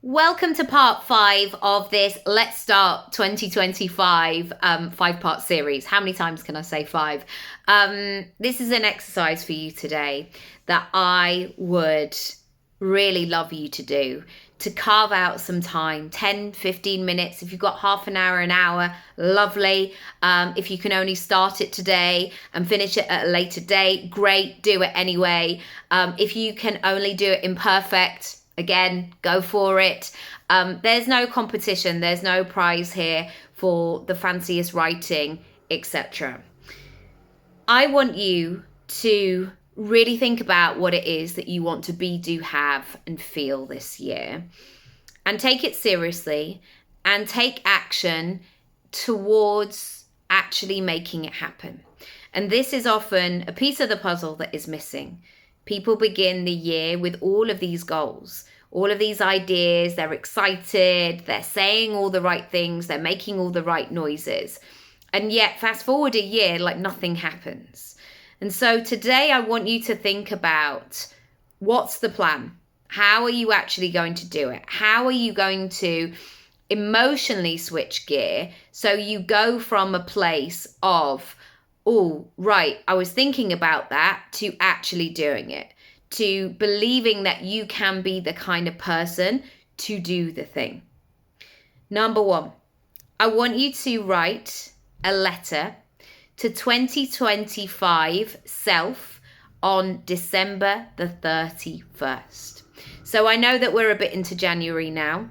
Welcome to part 5 of this Let's Start 2025 5-part series. How many times can I say 5? This is an exercise for you today that I would really love you to do, to carve out some time, 10, 15 minutes. If you've got half an hour, lovely. If you can only start it today and finish it at a later date, great, do it anyway. If you can only do it imperfect, again, go for it. There's no competition. There's no prize here for the fanciest writing, etc. I want you to really think about what it is that you want to be, do, have, and feel this year. And take it seriously and take action towards actually making it happen. And this is often a piece of the puzzle that is missing. People begin the year with all of these goals, all of these ideas. They're excited. They're saying all the right things. They're making all the right noises. And yet, fast forward a year, like nothing happens. And so today I want you to think about, what's the plan? How are you actually going to do it? How are you going to emotionally switch gear so you go from a place of, oh, right, I was thinking about that, to actually doing it, to believing that you can be the kind of person to do the thing. Number 1, I want you to write a letter to 2025 self on December the 31st. So I know that we're a bit into January now,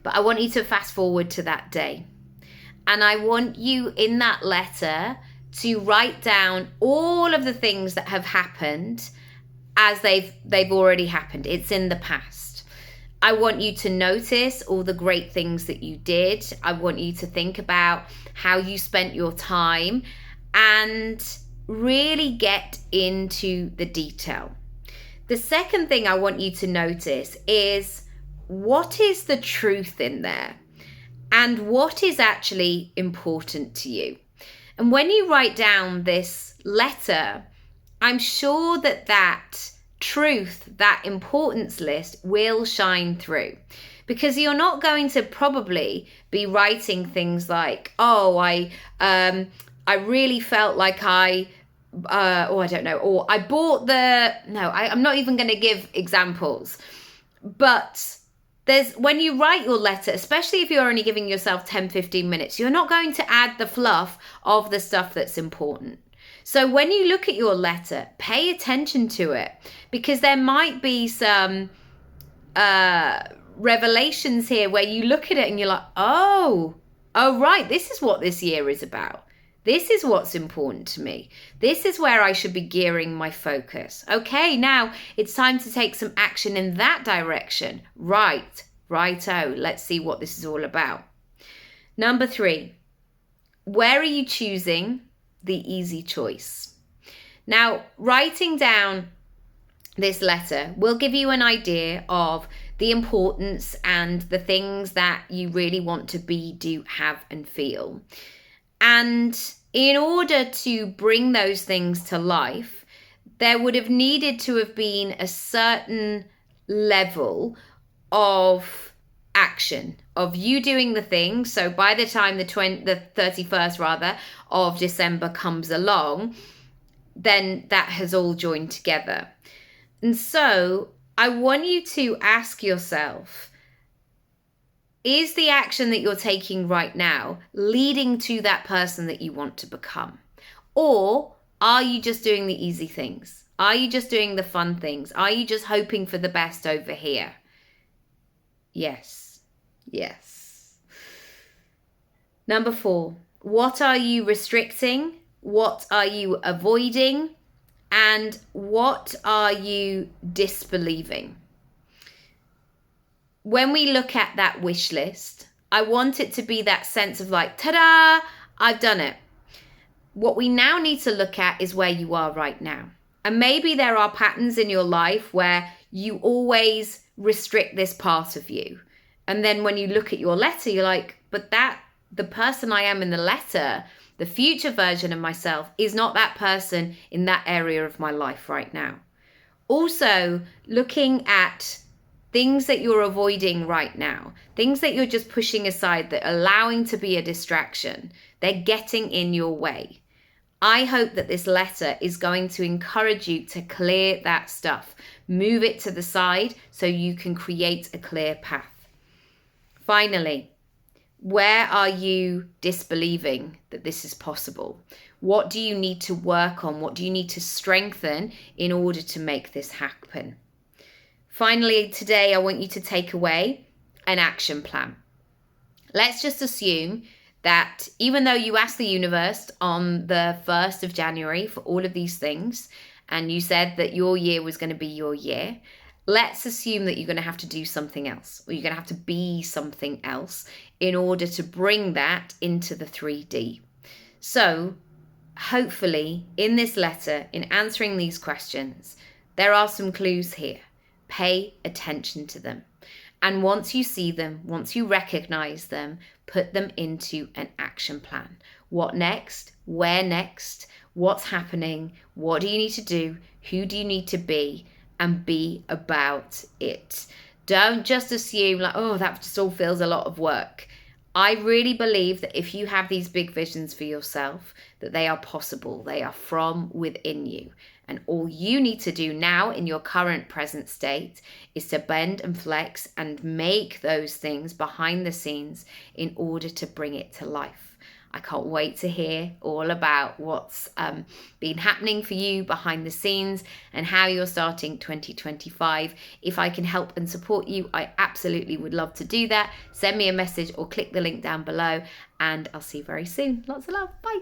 but I want you to fast forward to that day. And I want you in that letter to write down all of the things that have happened as they've already happened. It's in the past. I want you to notice all the great things that you did. I want you to think about how you spent your time and really get into the detail. The second thing I want you to notice is, what is the truth in there? And what is actually important to you? And when you write down this letter, I'm sure that truth, that importance list will shine through. Because you're not going to probably be writing things like, oh, I really felt like I don't know, or I bought I'm not even going to give examples. But when you write your letter, especially if you're only giving yourself 10, 15 minutes, you're not going to add the fluff of the stuff that's important. So when you look at your letter, pay attention to it, because there might be some revelations here where you look at it and you're like, oh, right, this is what this year is about. This is what's important to me. This is where I should be gearing my focus. Okay, now it's time to take some action in that direction. Righto, let's see what this is all about. Number 3, where are you choosing the easy choice? Now, writing down this letter will give you an idea of the importance and the things that you really want to be, do, have, and feel. And in order to bring those things to life, there would have needed to have been a certain level of action, of you doing the thing. So by the time the 31st of December comes along, then that has all joined together. And so I want you to ask yourself, is the action that you're taking right now leading to that person that you want to become? Or are you just doing the easy things? Are you just doing the fun things? Are you just hoping for the best over here? Yes. Number 4, what are you restricting? What are you avoiding? And what are you disbelieving? When we look at that wish list, I want it to be that sense of like, ta-da, I've done it. What we now need to look at is where you are right now. And maybe there are patterns in your life where you always restrict this part of you. And then when you look at your letter, you're like, but the person I am in the letter, the future version of myself, is not that person in that area of my life right now. Also, looking at things that you're avoiding right now, things that you're just pushing aside that are allowing to be a distraction, they're getting in your way. I hope that this letter is going to encourage you to clear that stuff, move it to the side so you can create a clear path. Finally, where are you disbelieving that this is possible? What do you need to work on? What do you need to strengthen in order to make this happen? Finally, today, I want you to take away an action plan. Let's just assume that even though you asked the universe on the 1st of January for all of these things, and you said that your year was going to be your year, let's assume that you're going to have to do something else, or you're going to have to be something else in order to bring that into the 3D. So hopefully in this letter, in answering these questions, there are some clues here. Pay attention to them. And once you see them, once you recognize them, put them into an action plan. What next? Where next? What's happening? What do you need to do? Who do you need to be? And be about it. Don't just assume like, oh, that just all feels a lot of work. I really believe that if you have these big visions for yourself, that they are possible. They are from within you. And all you need to do now in your current present state is to bend and flex and make those things behind the scenes in order to bring it to life. I can't wait to hear all about what's been happening for you behind the scenes and how you're starting 2025. If I can help and support you, I absolutely would love to do that. Send me a message or click the link down below, and I'll see you very soon. Lots of love. Bye.